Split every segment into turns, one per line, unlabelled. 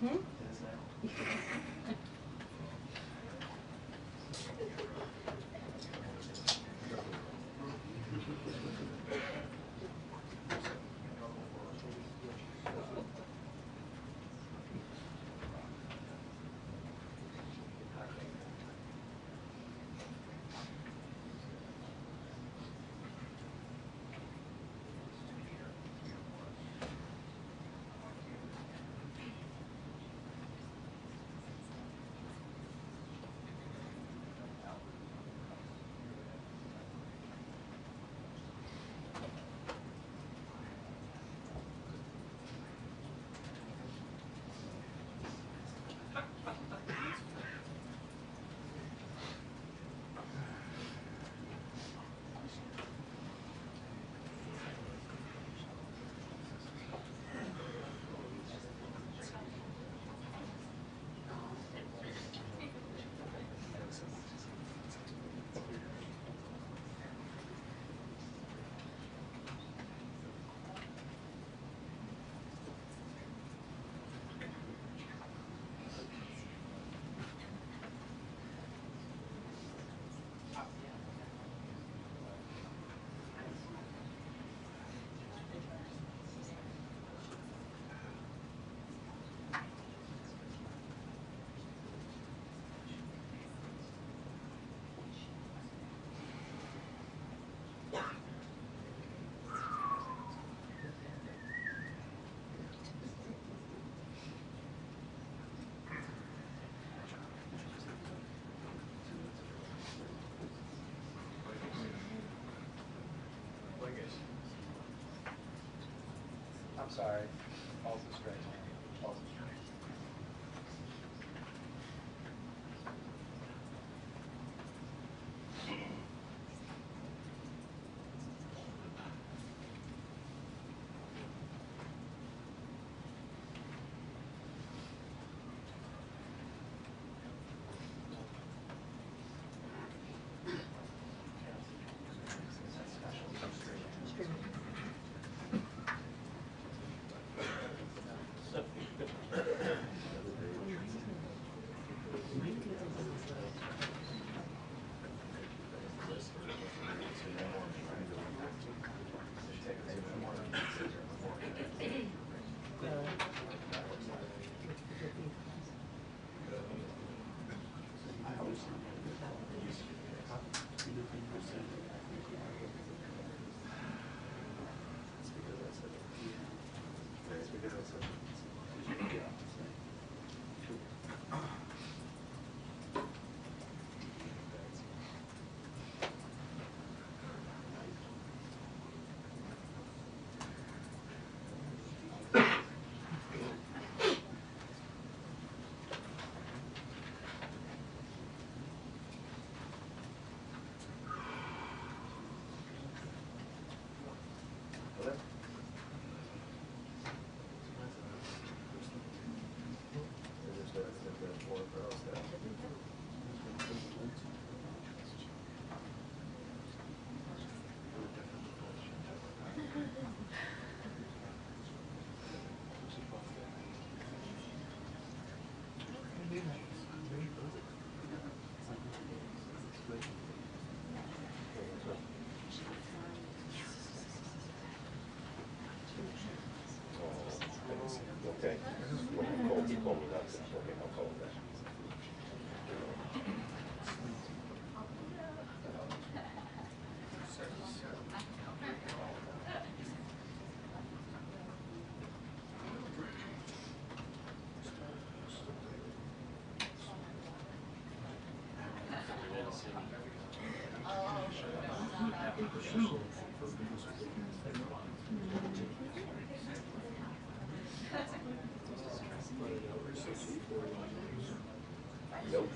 Hmm?
I'm sorry. Also stretch. Also stretch.
Okay. Cold, he told me not to. Okay, how cold that. Nope.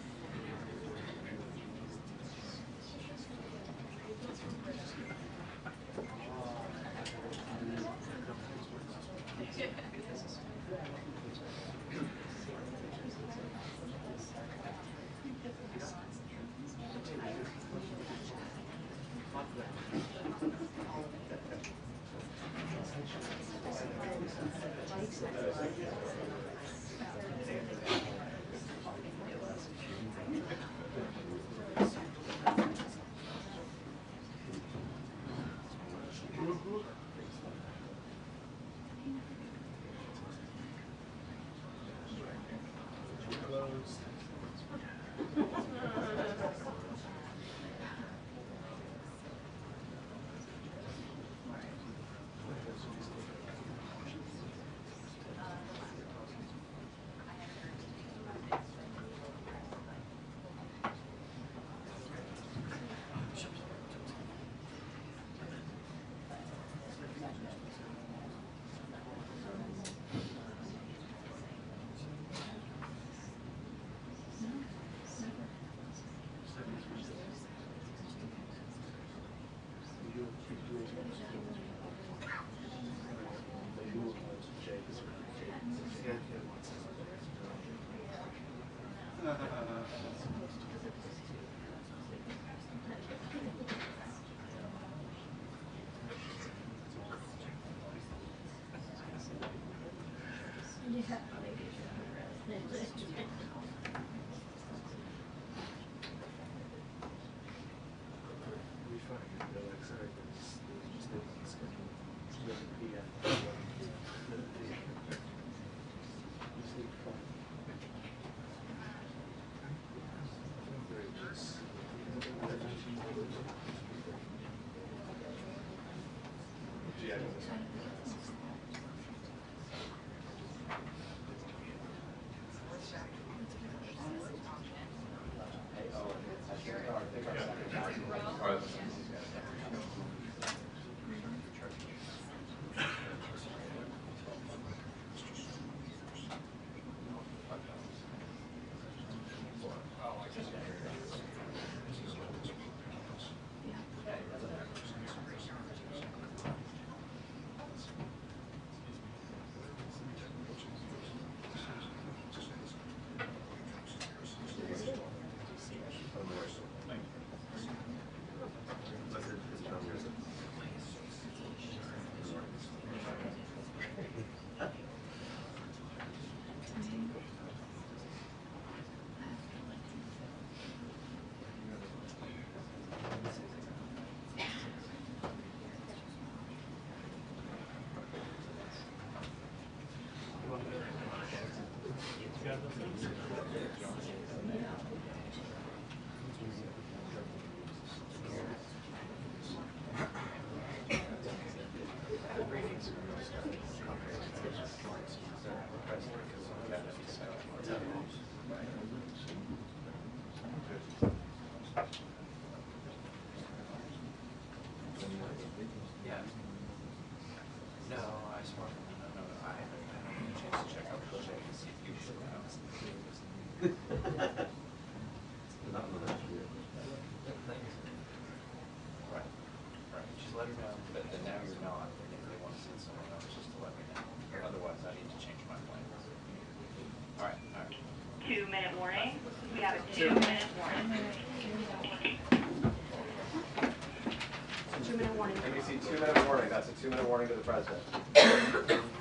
NBC 2-minute warning. That's a 2-minute warning to the president.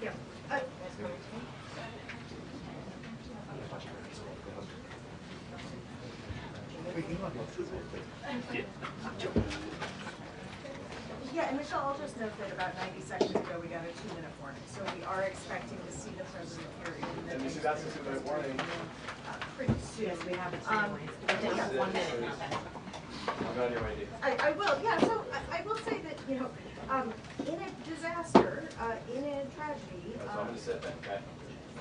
Yeah. Yeah, and Michelle, I'll just note that about 90 seconds ago we got a 2-minute warning, so we are expecting to see the president here in the
NBC, that's a 2-minute warning.
pretty soon.
Yes, we have it. Yeah, 1 minute.
I'm glad you're ready.
I will, yeah, so I will say that, you know, in a disaster, in a tragedy,
That's all I'm going to sit then, okay?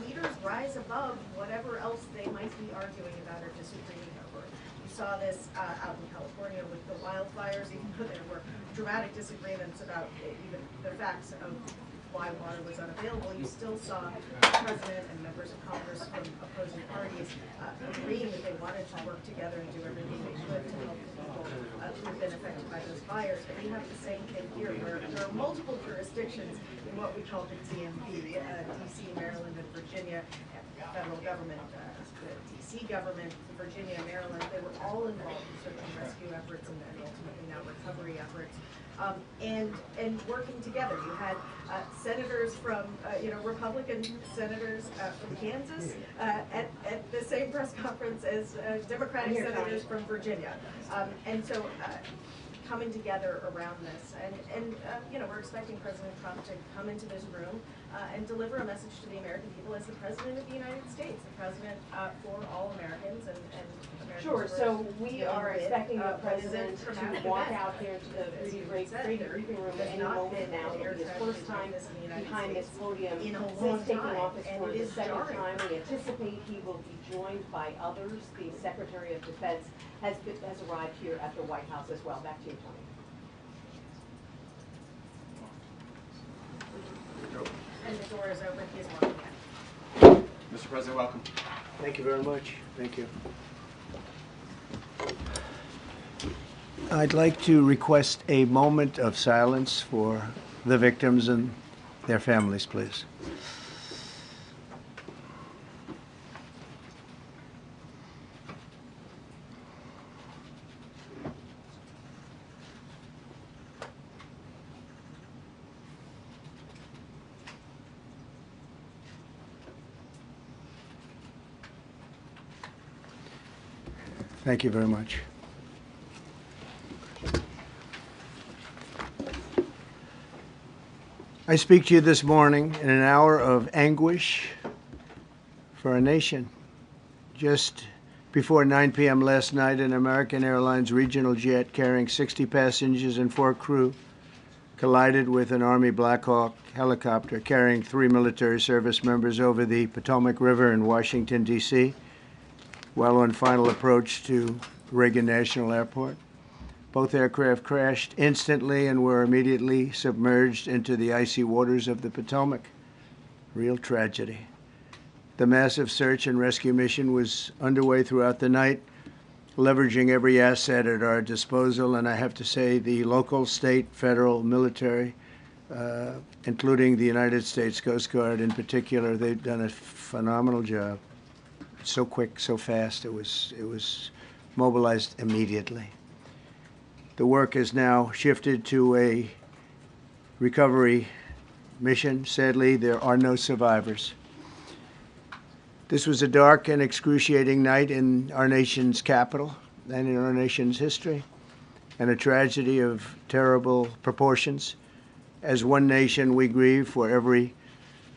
leaders rise above whatever else they might be arguing about or disagreeing over. You saw this out in California with the wildfires, even though there were dramatic disagreements about even the facts of why water was unavailable, you still saw the president and members of Congress from opposing parties agreeing that they wanted to work together and do everything they could to help people who have been affected by those fires. But you have the same thing here, where there are multiple jurisdictions in what we call the DMV, DC, Maryland, and Virginia, and the federal government, the DC government, Virginia, Maryland, they were all involved in search and rescue efforts and ultimately now recovery efforts. And working together. You had senators from, Republican senators from Kansas at the same press conference as Democratic senators from Virginia. And so coming together around this. And we're expecting President Trump to come into this room and deliver a message to the American people as the President of the United States, the President for all Americans and Americans.
Sure, so we are expecting the
what is a
president to
traumatic
walk
event.
out here to the
As you
briefing
said,
room
there
at any
has not
moment
been
now.
an
It'll be his
air
first
traffic
time
like this in the United
behind this
States
podium
in a
since
long
taking
time,
office
and
for
it
the
is
second
jarring.
time. We anticipate he will be joined by others. The Secretary of Defense has arrived here at the White House as well. Back to you, Tony.
And the door is open, he is walking in.
Mr. President, welcome.
Thank you very much. Thank you. I'd like to request a moment of silence for the victims and their families, please. Thank you very much. I speak to you this morning in an hour of anguish for our nation. Just before 9 p.m. last night, an American Airlines regional jet carrying 60 passengers and 4 crew collided with an Army Black Hawk helicopter carrying 3 military service members over the Potomac River in Washington, D.C., while on final approach to Reagan National Airport. Both aircraft crashed instantly and were immediately submerged into the icy waters of the Potomac. Real tragedy. The massive search and rescue mission was underway throughout the night, leveraging every asset at our disposal, and I have to say the local, state, federal, military, including the United States Coast Guard in particular, they've done a phenomenal job. So quick, so fast, it was mobilized immediately. The work has now shifted to a recovery mission. Sadly, there are no survivors. This was a dark and excruciating night in our nation's capital and in our nation's history, and a tragedy of terrible proportions. As one nation, we grieve for every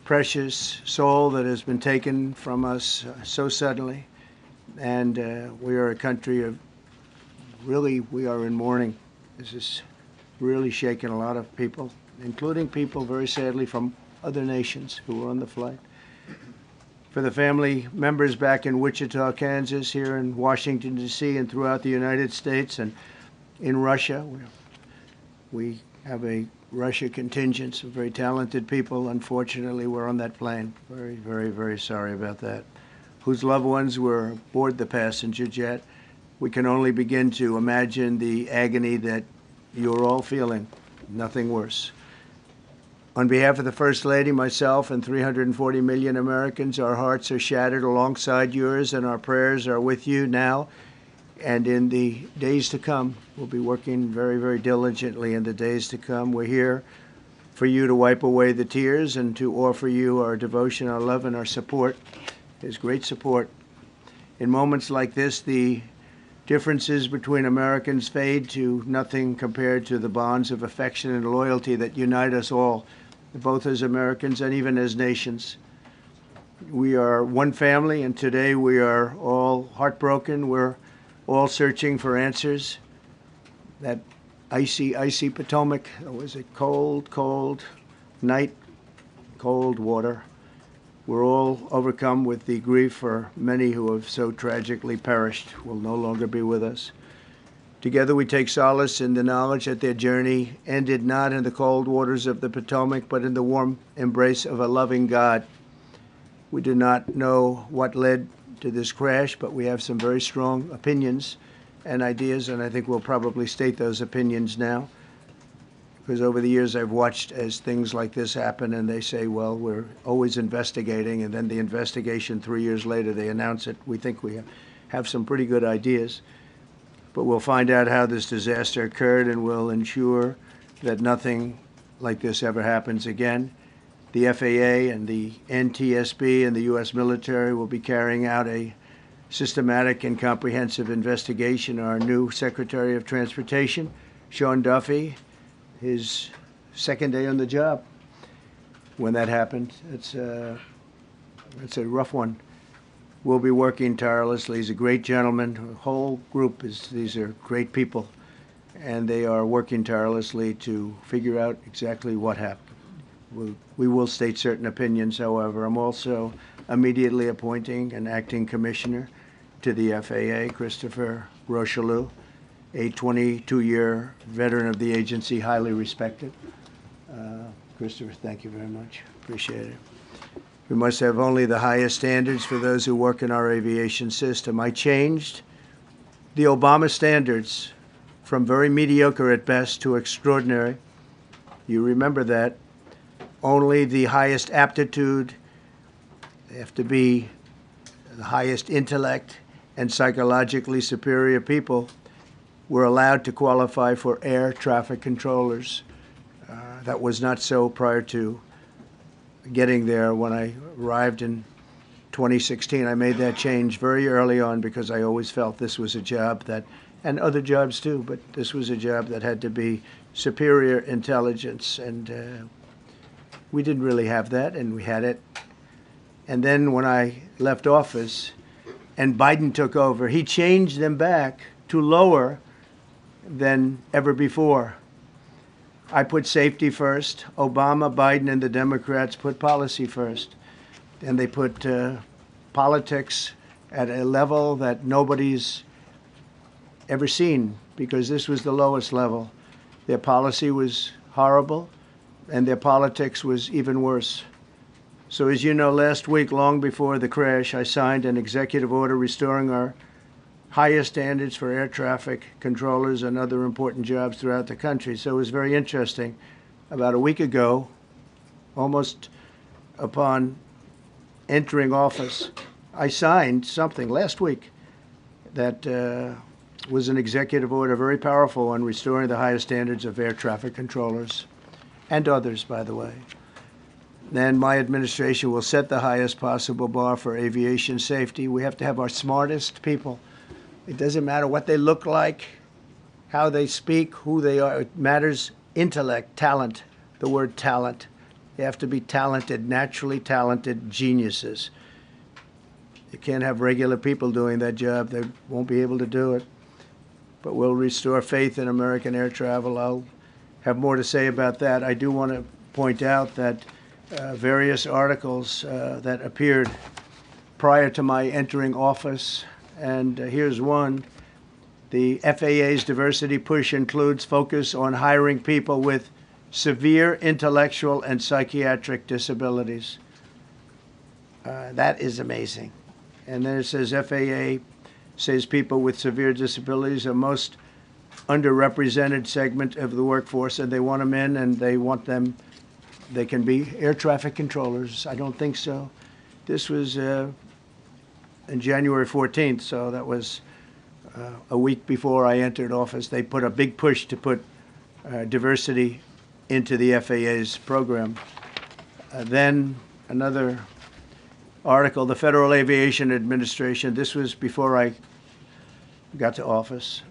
precious soul that has been taken from us so suddenly, and we are a country of really, we are in mourning. This is really shaken a lot of people, including people, very sadly, from other nations who were on the flight. For the family members back in Wichita, Kansas, here in Washington, D.C., and throughout the United States and in Russia, we have a Russia contingent of very talented people. Unfortunately, were on that plane. Very, very, very sorry about that. Whose loved ones were aboard the passenger jet. We can only begin to imagine the agony that you're all feeling. Nothing worse. On behalf of the First Lady, myself, and 340 million Americans, our hearts are shattered alongside yours, and our prayers are with you now and in the days to come. We'll be working very, very diligently in the days to come. We're here for you to wipe away the tears and to offer you our devotion, our love, and our support. There's great support. In moments like this, the differences between Americans fade to nothing compared to the bonds of affection and loyalty that unite us all, both as Americans and even as nations. We are one family, and today we are all heartbroken. We're all searching for answers. That icy, icy Potomac, it was a cold, cold night, cold water. We're all overcome with the grief for many who have so tragically perished, will no longer be with us. Together we take solace in the knowledge that their journey ended not in the cold waters of the Potomac, but in the warm embrace of a loving God. We do not know what led to this crash, but we have some very strong opinions and ideas, and I think we'll probably state those opinions now. Because over the years I've watched as things like this happen, and they say, well, we're always investigating, and then the investigation 3 years later, they announce it. We think we have some pretty good ideas. But we'll find out how this disaster occurred, and we'll ensure that nothing like this ever happens again. The FAA and the NTSB and the U.S. military will be carrying out a systematic and comprehensive investigation. Our new Secretary of Transportation, Sean Duffy, his second day on the job, when that happened. It's a rough one. We'll be working tirelessly. He's a great gentleman. The whole group these are great people, and they are working tirelessly to figure out exactly what happened. We will state certain opinions, however. I'm also immediately appointing an acting commissioner to the FAA, Christopher Rocheleau, a 22-year veteran of the agency, highly respected. Christopher, thank you very much. Appreciate it. We must have only the highest standards for those who work in our aviation system. I changed the Obama standards from very mediocre at best to extraordinary. You remember that. Only the highest aptitude, they have to be the highest intellect and psychologically superior people were allowed to qualify for air traffic controllers. That was not so prior to getting there. When I arrived in 2016, I made that change very early on because I always felt this was a job that, and other jobs too, but this was a job that had to be superior intelligence, and we didn't really have that, and we had it. And then when I left office and Biden took over, he changed them back to lower than ever before. I put safety first. Obama, Biden, and the Democrats put policy first. And they put politics at a level that nobody's ever seen, because this was the lowest level. Their policy was horrible, and their politics was even worse. So as you know, last week, long before the crash, I signed an executive order restoring our highest standards for air traffic controllers and other important jobs throughout the country. So it was very interesting. About a week ago, almost upon entering office, I signed something last week that was an executive order, very powerful, on restoring the highest standards of air traffic controllers and others, by the way. Then my administration will set the highest possible bar for aviation safety. We have to have our smartest people. It doesn't matter what they look like, how they speak, who they are. It matters intellect, talent, the word talent. They have to be talented, naturally talented geniuses. You can't have regular people doing that job. They won't be able to do it. But we'll restore faith in American air travel. I'll have more to say about that. I do want to point out that various articles that appeared prior to my entering office, and here's one. The FAA's diversity push includes focus on hiring people with severe intellectual and psychiatric disabilities. That is amazing. And then it says FAA says people with severe disabilities are most underrepresented segment of the workforce, and they want them in, and they want them, they can be air traffic controllers. I don't think so. This was on January 14th, so that was a week before I entered office. They put a big push to put diversity into the FAA's program. Then another article, the Federal Aviation Administration, this was before I got to office,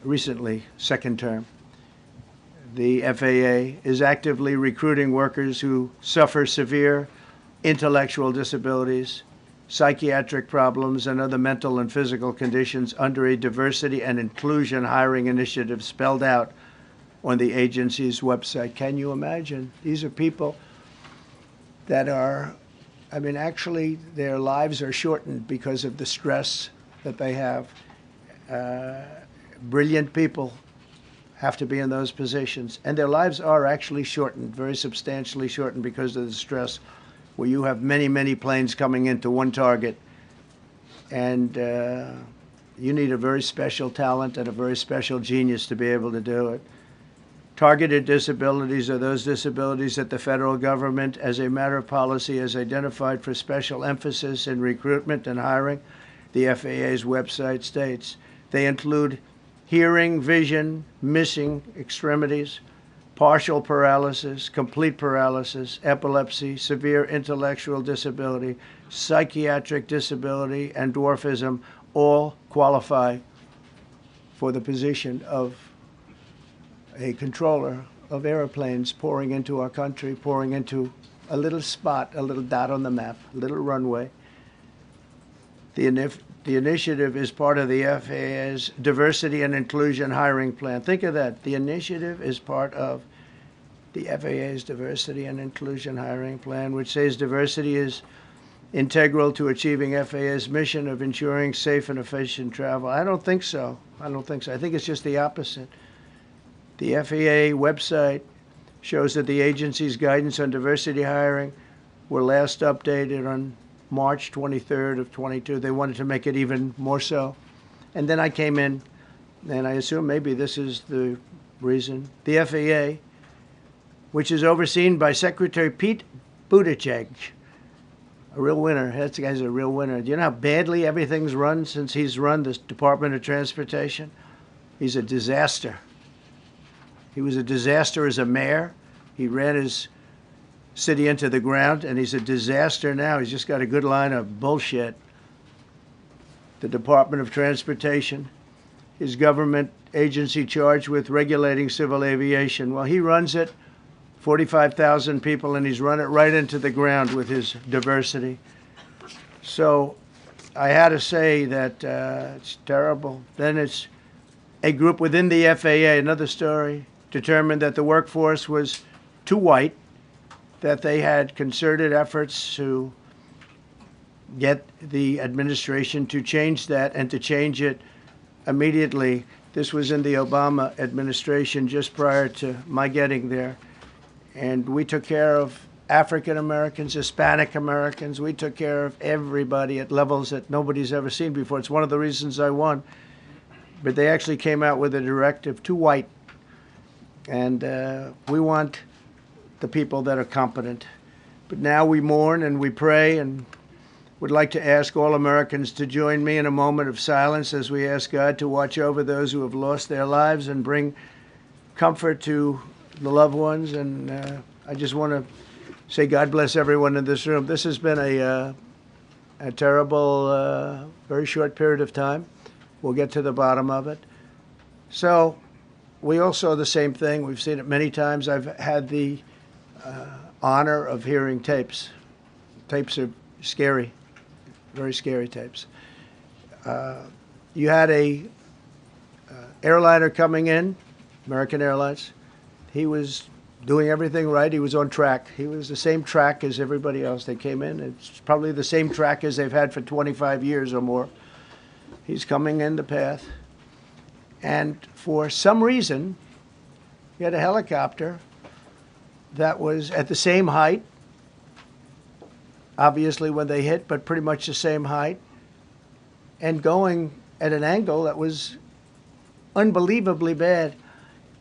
recently, second term. The FAA is actively recruiting workers who suffer severe intellectual disabilities, psychiatric problems, and other mental and physical conditions under a diversity and inclusion hiring initiative spelled out on the agency's website. Can you imagine? These are people that are, I mean, actually, their lives are shortened because of the stress that they have. Brilliant people have to be in those positions, and their lives are actually shortened, very substantially shortened, because of the stress, where you have many, many planes coming into one target, and you need a very special talent and a very special genius to be able to do it. Targeted disabilities are those disabilities that the federal government, as a matter of policy, has identified for special emphasis in recruitment and hiring. The FAA's website states they include hearing, vision, missing extremities, partial paralysis, complete paralysis, epilepsy, severe intellectual disability, psychiatric disability, and dwarfism all qualify for the position of a controller of airplanes pouring into our country, pouring into a little spot, a little dot on the map, a little runway. The initiative is part of the FAA's Diversity and Inclusion Hiring Plan. Think of that. The initiative is part of the FAA's Diversity and Inclusion Hiring Plan, which says diversity is integral to achieving FAA's mission of ensuring safe and efficient travel. I don't think so. I think it's just the opposite. The FAA website shows that the agency's guidance on diversity hiring were last updated on March 23rd of 22. They wanted to make it even more so. And then I came in, and I assume maybe this is the reason. The FAA, which is overseen by Secretary Pete Buttigieg, a real winner. That guy's a real winner. Do you know how badly everything's run since he's run this Department of Transportation? He's a disaster. He was a disaster as a mayor. He ran his city into the ground, and he's a disaster now. He's just got a good line of bullshit. The Department of Transportation, his government agency charged with regulating civil aviation. Well, he runs it, 45,000 people, and he's run it right into the ground with his diversity. So I had to say that it's terrible. Then it's a group within the FAA, another story, determined that the workforce was too white, that they had concerted efforts to get the administration to change that and to change it immediately. This was in the Obama administration just prior to my getting there. And we took care of African Americans, Hispanic Americans. We took care of everybody at levels that nobody's ever seen before. It's one of the reasons I won. But they actually came out with a directive, too white. And we want the people that are competent. But now we mourn and we pray and would like to ask all Americans to join me in a moment of silence as we ask God to watch over those who have lost their lives and bring comfort to the loved ones. And I just want to say God bless everyone in this room. This has been a terrible, very short period of time. We'll get to the bottom of it. So we all saw the same thing. We've seen it many times. I've had the honor of hearing tapes. Tapes are scary, very scary tapes. You had a airliner coming in, American Airlines. He was doing everything right. He was on track. He was the same track as everybody else. They came in. It's probably the same track as they've had for 25 years or more. He's coming in the path. And for some reason, he had a helicopter that was at the same height, obviously when they hit, but pretty much the same height, and going at an angle that was unbelievably bad.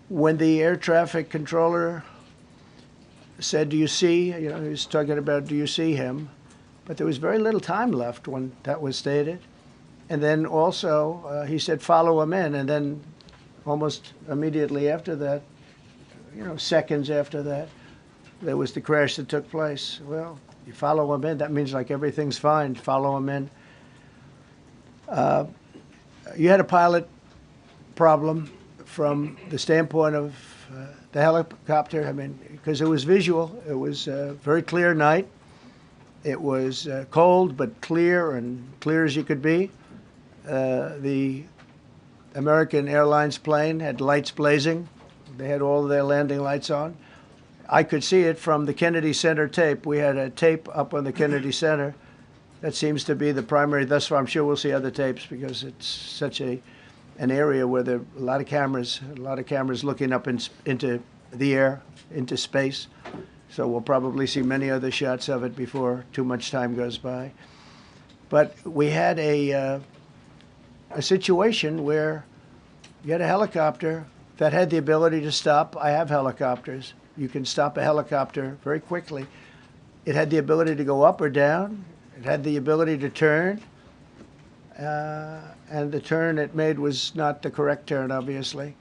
When the air traffic controller said, "Do you see?" He was talking about, "Do you see him?" But there was very little time left when that was stated. And then also he said, "Follow him in." And then almost immediately after that, seconds after that, there was the crash that took place. Well, you follow him in, that means like everything's fine. Follow him in. You had a pilot problem from the standpoint of the helicopter. I mean, because it was visual. It was a very clear night. It was cold but clear, and clear as you could be. The American Airlines plane had lights blazing. They had all of their landing lights on. I could see it from the Kennedy Center tape. We had a tape up on the Kennedy Center. That seems to be the primary. Thus far, I'm sure we'll see other tapes because it's such an area where there are a lot of cameras looking up into the air, into space. So we'll probably see many other shots of it before too much time goes by. But we had a situation where you had a helicopter that had the ability to stop. I have helicopters. You can stop a helicopter very quickly. It had the ability to go up or down. It had the ability to turn. And the turn it made was not the correct turn, obviously.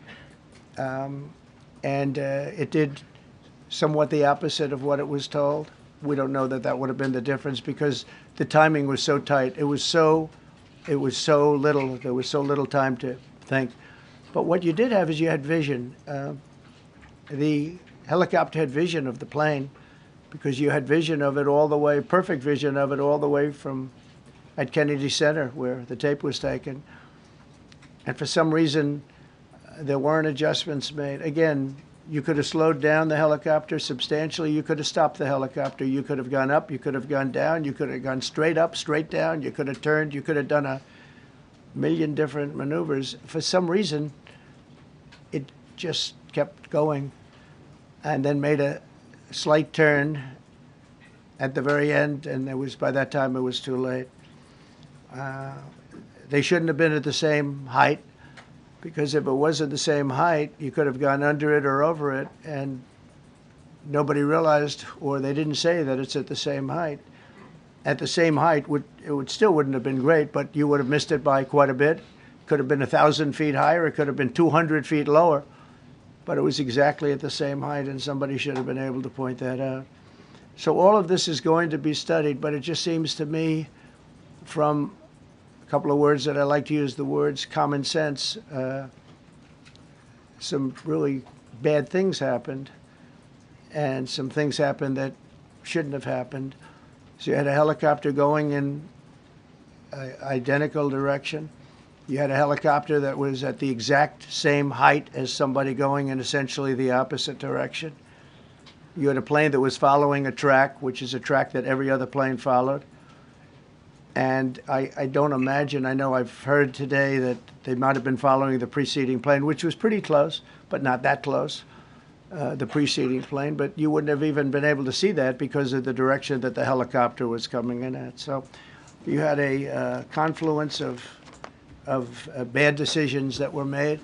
It did somewhat the opposite of what it was told. We don't know that would have been the difference because the timing was so tight. It was so little. There was so little time to think. But what you did have is you had vision. The helicopter had vision of the plane because you had vision of it all the way, perfect vision of it all the way from at Kennedy Center where the tape was taken. And for some reason, there weren't adjustments made. Again, you could have slowed down the helicopter substantially. You could have stopped the helicopter. You could have gone up. You could have gone down. You could have gone straight up, straight down. You could have turned. You could have done a million different maneuvers. For some reason, it just kept going and then made a slight turn at the very end, and by that time it was too late. They shouldn't have been at the same height, because if it was at the same height, you could have gone under it or over it, and nobody realized, or they didn't say that it's at the same height. At the same height, still wouldn't have been great, but you would have missed it by quite a bit. It could have been 1,000 feet higher. It could have been 200 feet lower, but it was exactly at the same height, and somebody should have been able to point that out. So all of this is going to be studied, but it just seems to me, from a couple of words that I like to use, the words common sense, some really bad things happened, and some things happened that shouldn't have happened. So you had a helicopter going in an identical direction. You had a helicopter that was at the exact same height as somebody going in essentially the opposite direction. You had a plane that was following a track, which is a track that every other plane followed. And I don't imagine, I know I've heard today that they might have been following the preceding plane, which was pretty close, but not that close, the preceding plane. But you wouldn't have even been able to see that because of the direction that the helicopter was coming in at. So you had a confluence of bad decisions that were made,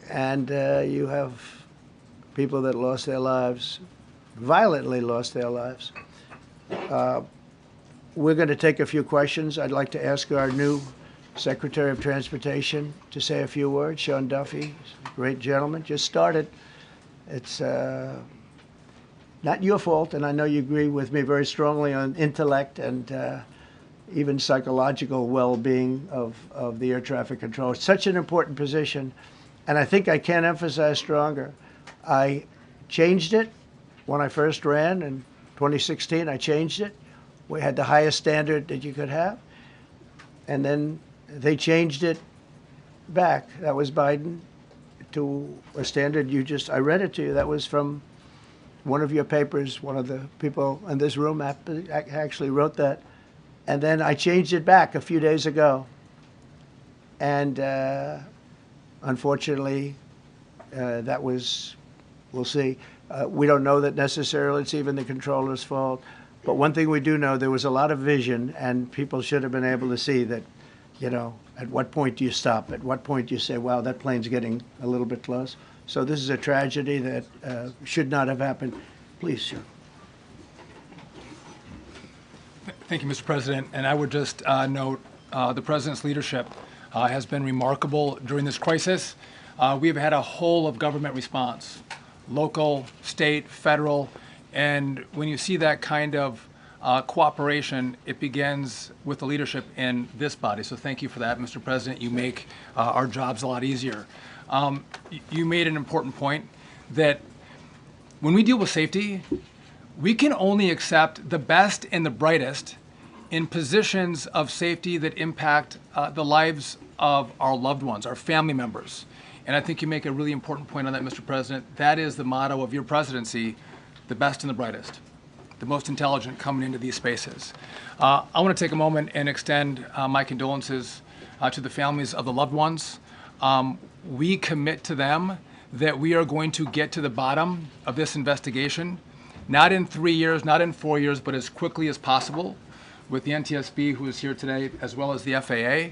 and you have people that lost their lives, violently lost their lives. We're going to take a few questions. I'd like to ask our new Secretary of Transportation to say a few words. Sean Duffy, great gentleman, just started. It's not your fault, and I know you agree with me very strongly on intellect and even psychological well-being of the air traffic control. It's such an important position, and I think I can't emphasize stronger. I changed it when I first ran in 2016. I changed it. We had the highest standard that you could have, and then they changed it back. That was Biden, to a standard I read it to you. That was from one of your papers. One of the people in this room actually wrote that. And then I changed it back a few days ago. And unfortunately, that was, we'll see. We don't know that necessarily it's even the controller's fault. But one thing we do know, there was a lot of vision, and people should have been able to see that, at what point do you stop? At what point do you say, wow, that plane's getting a little bit close? So this is a tragedy that should not have happened. Please, sir.
Thank you, Mr. President. And I would just note the President's leadership has been remarkable during this crisis. We have had a whole of government response, local, state, federal, and when you see that kind of cooperation, it begins with the leadership in this body. So thank you for that, Mr. President. You make our jobs a lot easier. You made an important point that when we deal with safety, we can only accept the best and the brightest in positions of safety that impact the lives of our loved ones, our family members. And I think you make a really important point on that, Mr. President. That is the motto of your presidency, the best and the brightest, the most intelligent coming into these spaces. I want to take a moment and extend my condolences to the families of the loved ones. We commit to them that we are going to get to the bottom of this investigation, not in 3 years, not in 4 years, but as quickly as possible, with the NTSB, who is here today, as well as the FAA.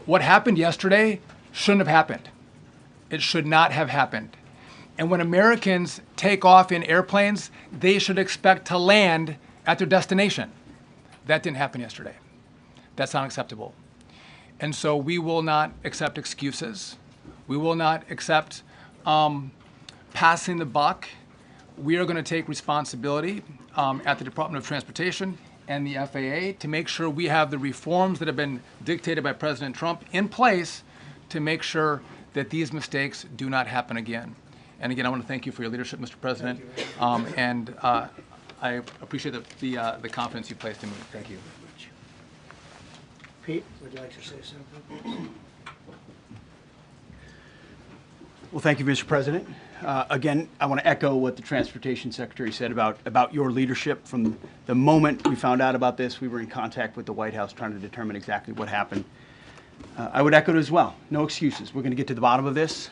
What happened yesterday shouldn't have happened. It should not have happened. And when Americans take off in airplanes, they should expect to land at their destination. That didn't happen yesterday. That's not acceptable. And so we will not accept excuses. We will not accept passing the buck. We are going to take responsibility at the Department of Transportation and the FAA to make sure we have the reforms that have been dictated by President Trump in place to make sure that these mistakes do not happen again. And again, I want to thank you for your leadership, Mr. President. And I appreciate the confidence you placed in me. Thank you.
Pete, would you like to say something, please?
Well, thank you, Mr. President. Again, I want to echo what the Transportation Secretary said about your leadership. From the moment we found out about this, we were in contact with the White House trying to determine exactly what happened. I would echo it as well. No excuses. We're going to get to the bottom of this.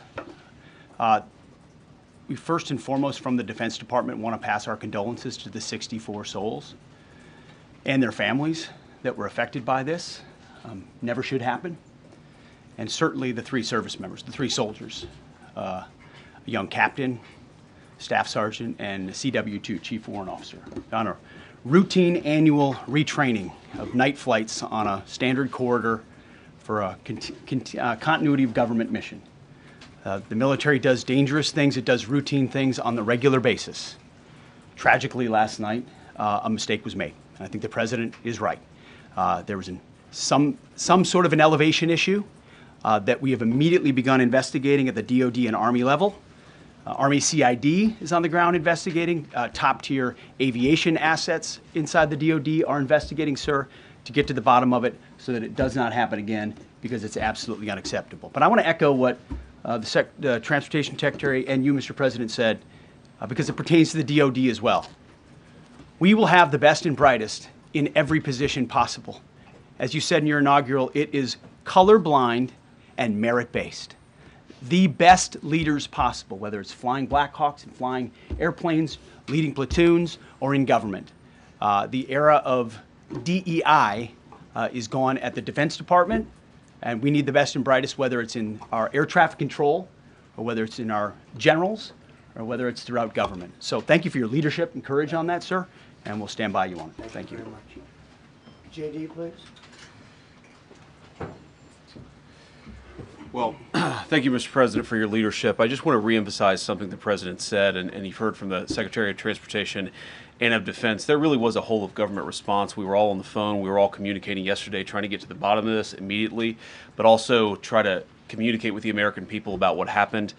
We first and foremost, from the Defense Department, want to pass our condolences to the 64 souls and their families that were affected by this. Never should happen. And certainly the 3 service members, the 3 soldiers, a young captain, staff sergeant, and a CW2, Chief Warrant Officer, on a routine annual retraining of night flights on a standard corridor for a continuity of government mission. The military does dangerous things. It does routine things on the regular basis. Tragically, last night, a mistake was made. And I think the president is right. There was some sort of an elevation issue that we have immediately begun investigating at the DOD and Army level. Army CID is on the ground investigating. Top-tier aviation assets inside the DOD are investigating, sir, to get to the bottom of it so that it does not happen again, because it's absolutely unacceptable. But I want to echo what the Transportation Secretary and you, Mr. President, said, because it pertains to the DOD as well. We will have the best and brightest in every position possible. As you said in your inaugural, it is colorblind and merit-based. The best leaders possible, whether it's flying Black Hawks and flying airplanes, leading platoons, or in government. The era of DEI is gone at the Defense Department, and we need the best and brightest, whether it's in our air traffic control, or whether it's in our generals, or whether it's throughout government. So thank you for your leadership and courage on that, sir, and we'll stand by you on it. Thank you.
Very much. JD, please.
Well, thank you, Mr. President, for your leadership. I just want to reemphasize something the President said, and you've heard from the Secretary of Transportation and of Defense. There really was a whole of government response. We were all on the phone. We were all communicating yesterday, trying to get to the bottom of this immediately, but also try to communicate with the American people about what happened.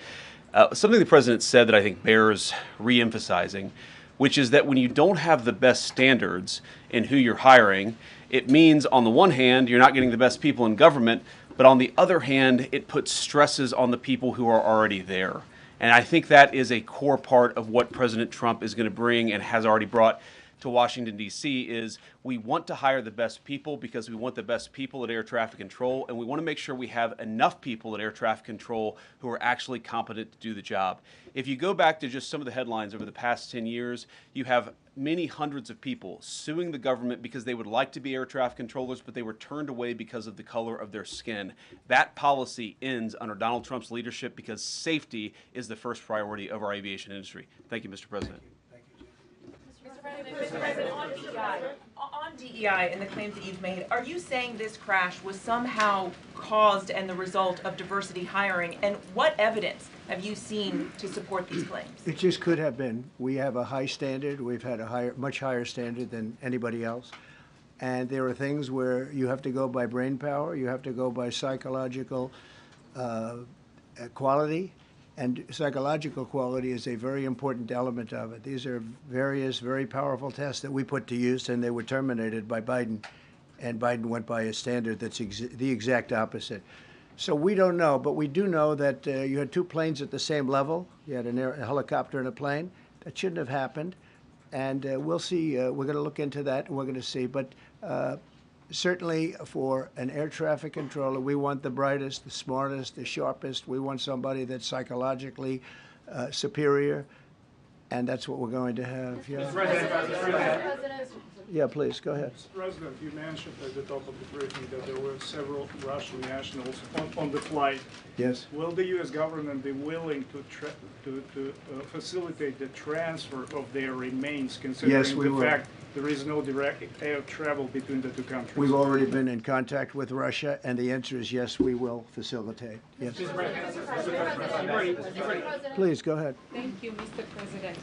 Something the President said that I think bears reemphasizing, which is that when you don't have the best standards in who you're hiring, it means, on the one hand, you're not getting the best people in government, but on the other hand, it puts stresses on the people who are already there. And I think that is a core part of what President Trump is going to bring and has already brought to Washington, D.C., is we want to hire the best people because we want the best people at air traffic control, and we want to make sure we have enough people at air traffic control who are actually competent to do the job. If you go back to just some of the headlines over the past 10 years, you have many hundreds of people suing the government because they would like to be air traffic controllers, but they were turned away because of the color of their skin. That policy ends under Donald Trump's leadership because safety is the first priority of our aviation industry. Thank you, Mr. President.
Mr. President, on DEI and the claims that you've made, are you saying this crash was somehow caused and the result of diversity hiring? And what evidence have you seen to support these claims?
It just could have been. We have a high standard. We've had a much higher standard than anybody else. And there are things where you have to go by brain power. You have to go by psychological quality. And psychological quality is a very important element of it. These are various very powerful tests that we put to use, and they were terminated by Biden. And Biden went by a standard that's the exact opposite. So we don't know, but we do know that you had 2 planes at the same level. You had a helicopter and a plane. That shouldn't have happened. And we'll see. We're going to look into that, and we're going to see. But certainly for an air traffic controller, we want the brightest, the smartest, the sharpest. We want somebody that's psychologically superior, and that's what we're going to have. Yeah.
Mr. President.
Yeah, please, go ahead.
Mr. President, you mentioned at the top of the briefing that there were several Russian nationals on the flight.
Yes.
Will the U.S. government be willing to facilitate the transfer of their remains, considering the fact there is no direct air travel between the 2 countries?
We've already been in contact with Russia, and the answer is yes, we will facilitate. Yes.
Mr. President.
Please, go ahead.
Thank you, Mr. President.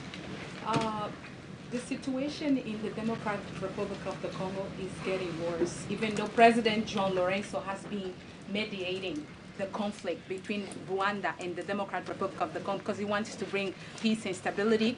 The situation in the Democratic Republic of the Congo is getting worse, even though President John Lorenzo has been mediating the conflict between Rwanda and the Democratic Republic of the Congo because he wants to bring peace and stability.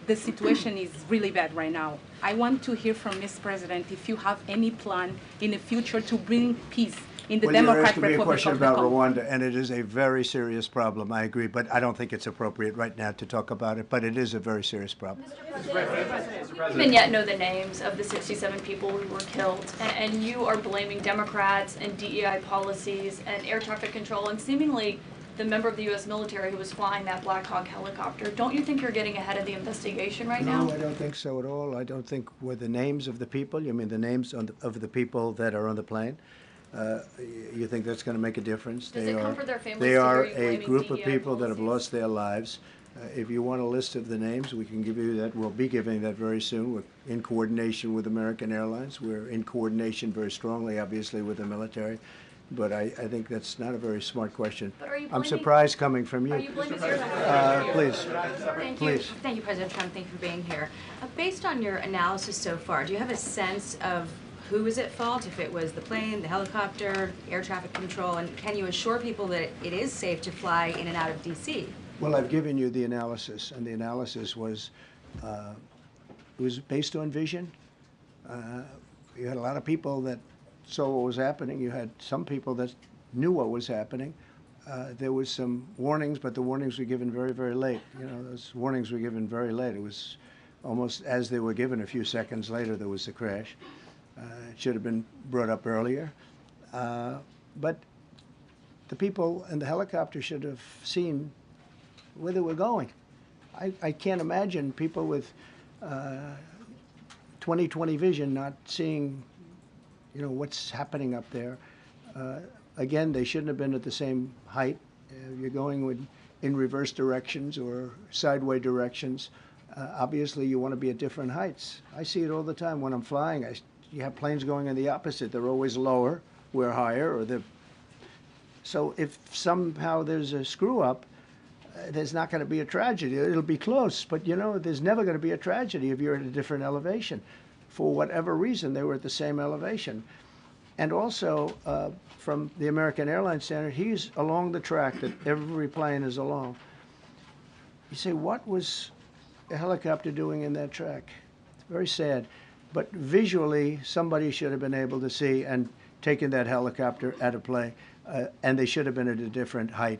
the situation is really bad right now. I want to hear from Ms. President if you have any plan in the future to bring peace in the Democratic Republic of the Congo.
Well, you're asking me a question about Rwanda, and it is a very serious problem. I agree, but I don't think it's appropriate right now to talk about it. But it is a very serious problem.
Mr. President, we don't even yet know the names of the 67 people who were killed, and you are blaming Democrats and DEI policies and air traffic control and seemingly the member of the U.S. military who was flying that Black Hawk helicopter. Don't you think you're getting ahead of the investigation right now?
No, I don't think so at all. I don't think with the names of the people. You mean the names of the people that are on the plane? You think that's going to make a difference?
Does it comfort their families
They
to
are
hear you
a
blaming
group of
DEI
people that have
policies?
lost their lives. If you want a list of the names, we can give you that. We'll be giving that very soon. We're in coordination with American Airlines. We're in coordination very strongly, obviously, with the military. But I think that's not a very smart question.
But are you
I'm
blaming-
surprised coming from you.
Are you blaming air
Please.
Thank you, President Trump. Thank you for being here. Based on your analysis so far, do you have a sense of who is at fault, if it was the plane, the helicopter, air traffic control, and can you assure people that it is safe to fly in and out of D.C.?
Well, I've given you the analysis, and the analysis was it was based on vision. You had a lot of people that saw what was happening. You had some people that knew what was happening. There was some warnings, but the warnings were given very, very late. You know, those warnings were given very late. It was almost as they were given. A few seconds later, there was the crash. It should have been brought up earlier. But the people in the helicopter should have seen where they were going. I can't imagine people with 20/20 vision not seeing, you know, what's happening up there. Again, they shouldn't have been at the same height. You're going in reverse directions or sideways directions. Obviously, you want to be at different heights. I see it all the time when I'm flying. You have planes going in the opposite. They're always lower, we're higher, or they're... So if somehow there's a screw up, there's not going to be a tragedy. It'll be close, but you know, there's never going to be a tragedy if you're at a different elevation. For whatever reason, they were at the same elevation. And also, from the American Airlines standard, he's along the track that every plane is along. You say, what was a helicopter doing in that track? It's very sad. But visually, somebody should have been able to see and taken that helicopter out of play, and they should have been at a different height.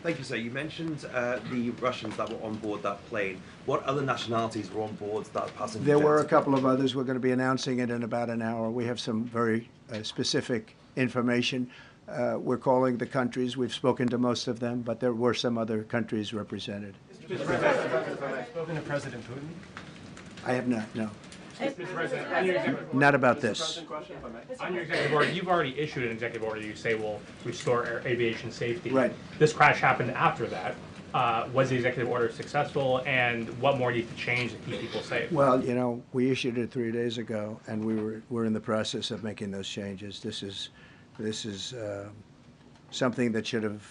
Thank you, sir. You mentioned the Russians that were on board that plane. What other nationalities were on board that passenger
There
jet?
were a couple of others. We're going to be announcing it in about an hour. We have some very specific information. We're calling the countries. We've spoken to most of them, but there were some other countries represented.
Mr. President, have you spoken to President Putin?
I have not, no.
Mr. President, on your executive order.
Not about
Mr.
this.
President, question, if I may. On your executive order, you've already issued an executive order. You say will restore aviation safety.
Right.
This crash happened after that. Was the executive order successful, and what more needs to change to keep people safe?
Well, you know, we issued it 3 days ago, and we're in the process of making those changes. This is something that should have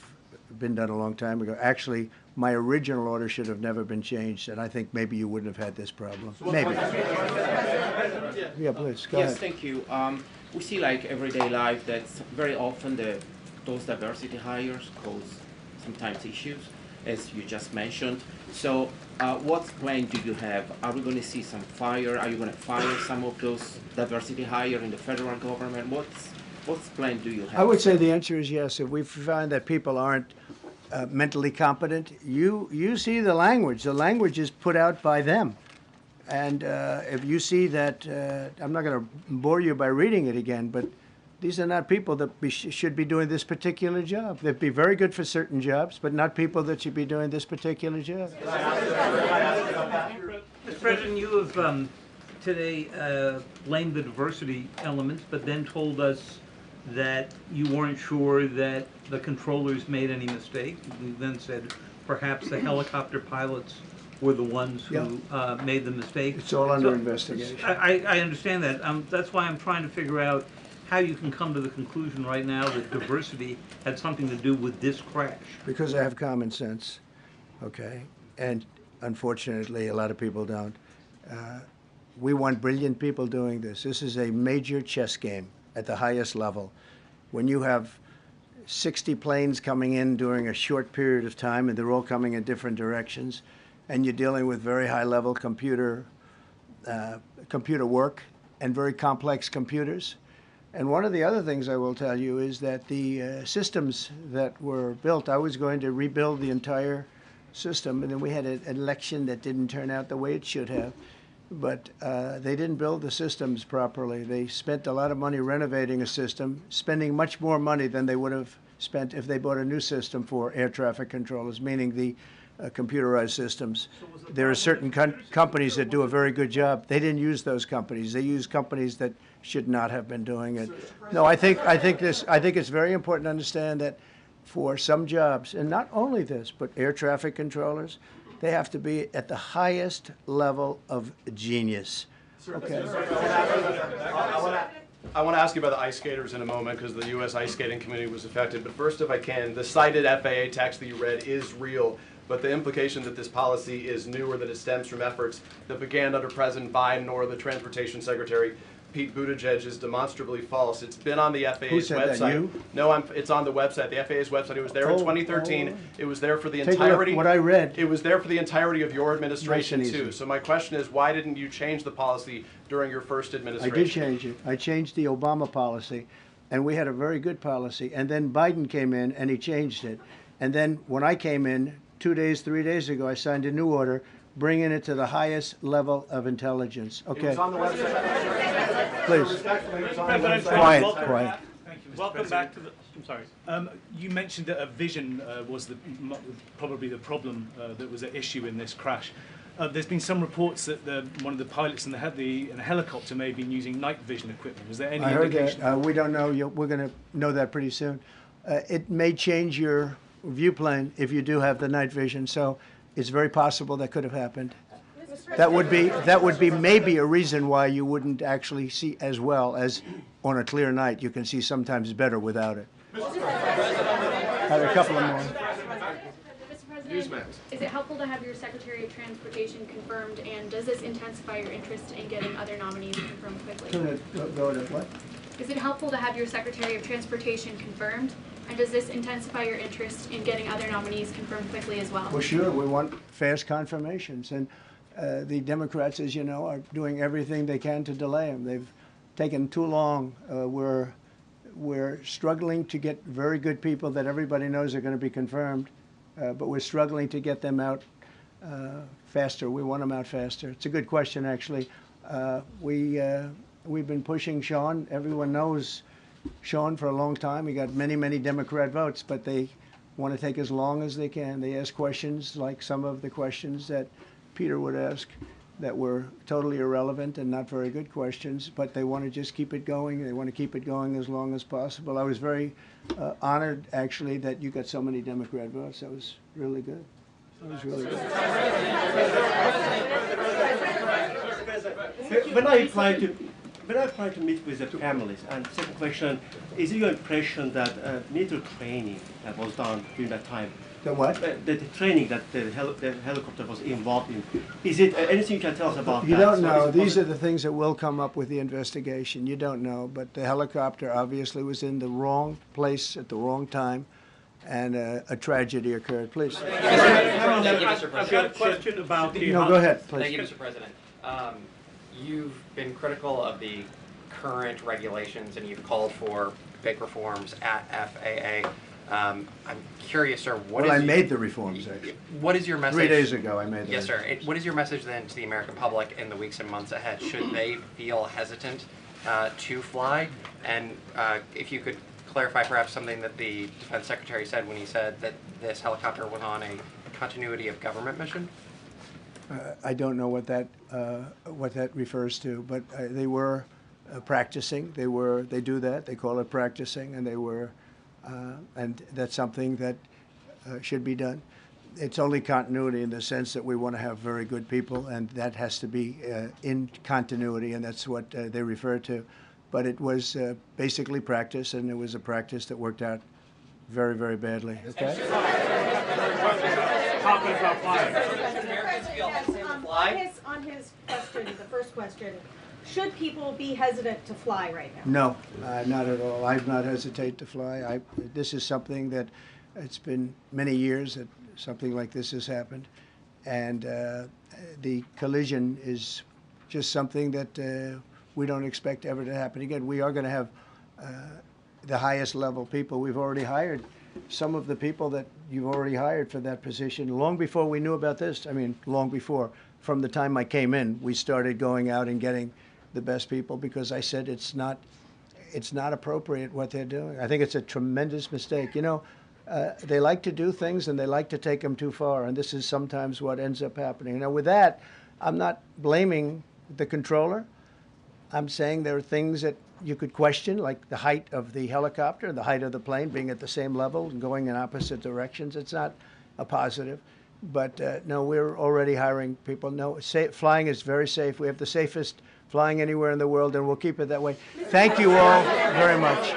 been done a long time ago. Actually, my original order should have never been changed, and I think maybe you wouldn't have had this problem. Maybe. Yeah, please, go ahead.
Yes, thank you. We see like everyday life that very often those diversity hires cause sometimes issues, as you just mentioned. So what plan do you have? Are we going to see some fire? Are you going to fire some of those diversity hire in the federal government? What plan do you have?
I would say the answer is yes. If we find that people aren't mentally competent, you see the language. The language is put out by them. And if you see that, I'm not going to bore you by reading it again, but these are not people that should be doing this particular job. They'd be very good for certain jobs, but not people that should be doing this particular job.
Mr. President, you have today blamed the diversity elements, but then told us that you weren't sure that the controllers made any mistake. You then said perhaps the helicopter pilots were the ones who made the mistake.
It's all under investigation.
I understand that. That's why I'm trying to figure out how you can come to the conclusion right now that diversity had something to do with this crash.
Because I have common sense, okay? And unfortunately, a lot of people don't. We want brilliant people doing this. This is a major chess game at the highest level. When you have 60 planes coming in during a short period of time, and they're all coming in different directions, and you're dealing with very high-level computer work and very complex computers. And one of the other things I will tell you is that the systems that were built, I was going to rebuild the entire system, and then we had an election that didn't turn out the way it should have. But they didn't build the systems properly. They spent a lot of money renovating a system, spending much more money than they would have spent if they bought a new system for air traffic controllers, meaning the computerized systems. There are certain companies that do a very good job. They didn't use those companies. They used companies that should not have been doing it. No, I think it's very important to understand that for some jobs, and not only this, but air traffic controllers, they have to be at the highest level of genius. Okay.
I want to ask you about the ice skaters in a moment because the U.S. ice skating community was affected. But first, if I can, the cited FAA text that you read is real. But the implication that this policy is new or that it stems from efforts that began under President Biden or the Transportation Secretary Pete Buttigieg is demonstrably false. It's been on the FAA's
Who said
website.
That, you?
No, it's on the website, the FAA's website. It was there in 2013. It was there for the
Take
entirety.
a look, what I read.
It was there for the entirety of your administration
Nice and
too.
easy.
So my question is, why didn't you change the policy during your first
I
administration?
did change it. I changed the Obama policy, and we had a very good policy. And then Biden came in, and he changed it. And then when I came in 3 days ago, I signed a new order bringing it to the highest level of intelligence. Okay.
It was on the website.
Please.
Quiet.
Quiet.
Thank you, Mr. Welcome President. Back to the. I'm sorry. You mentioned that a vision was probably the problem that was at issue in this crash. There's been some reports that one of the pilots in a helicopter may have been using night vision equipment. Was there any indication?
I heard that. We don't know. We're going to know that pretty soon. It may change your viewplane if you do have the night vision. So it's very possible that could have happened. That would be maybe a reason why you wouldn't actually see as well as on a clear night. You can see sometimes better without it. Had a couple of more.
Mr. President, is it helpful to have your Secretary of Transportation confirmed, and does this intensify your interest in getting other nominees confirmed quickly?
Go to what?
Is it helpful to have your Secretary of Transportation confirmed, and does this intensify your interest in getting other nominees confirmed quickly as well?
Well, sure. We want fast confirmations, and the Democrats, as you know, are doing everything they can to delay them. They've taken too long. We're struggling to get very good people that everybody knows are going to be confirmed, but we're struggling to get them out faster. We want them out faster. It's a good question, actually. We've been pushing Sean. Everyone knows Sean for a long time. He got many, many Democrat votes, but they want to take as long as they can. They ask questions like some of the questions that Peter would ask that were totally irrelevant and not very good questions, but they want to just keep it going. They want to keep it going as long as possible. I was very honored, actually, that you got so many Democrat votes. That was really good. That was really good.
When I apply to meet with the families, and second question, is it your impression that military training that was done during that time?
The what?
The training that the helicopter was involved in. Is it anything you can tell us about
You
that?
don't know. These are the things that will come up with the investigation. You don't know. But the helicopter obviously was in the wrong place at the wrong time, and a tragedy occurred. Please.
Thank you, Mr. President. I've got a question about the...
No, go ahead, please.
Thank you, Mr. President. You've been critical of the current regulations, and you've called for big reforms at FAA. I'm curious, sir,
I made the reforms, actually.
What is your message?
3 days ago, I made them.
Yes, sir. What is your message then to the American public in the weeks and months ahead? Should they feel hesitant to fly? And if you could clarify perhaps something that the Defense Secretary said when he said that this helicopter was on a continuity of government mission?
I don't know what that refers to, but they were practicing. They do that. They call it practicing, and they were. And that's something that should be done. It's only continuity in the sense that we want to have very good people, and that has to be in continuity, and that's what they refer to. But it was basically practice, and it was a practice that worked out very, very badly. Okay?
On his question, the first question, Should people be hesitant to fly right now?
No, not at all. I've not hesitated to fly. This is something that it's been many years that something like this has happened, and the collision is just something that we don't expect ever to happen again. We are going to have the highest level people. We've already hired some of the people that you've already hired for that position long before we knew about this. I mean, long before. From the time I came in, we started going out and getting the best people because I said it's not appropriate what they're doing. I think it's a tremendous mistake. You know, they like to do things and they like to take them too far, and this is sometimes what ends up happening. Now, with that, I'm not blaming the controller. I'm saying there are things that you could question, like the height of the helicopter, the height of the plane being at the same level and going in opposite directions. It's not a positive. But no, we're already hiring people. No, flying is very safe. We have the safest flying anywhere in the world, and we'll keep it that way. Thank you all very much.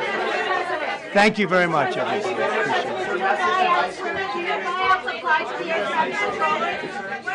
Thank you very much, everybody. Appreciate it.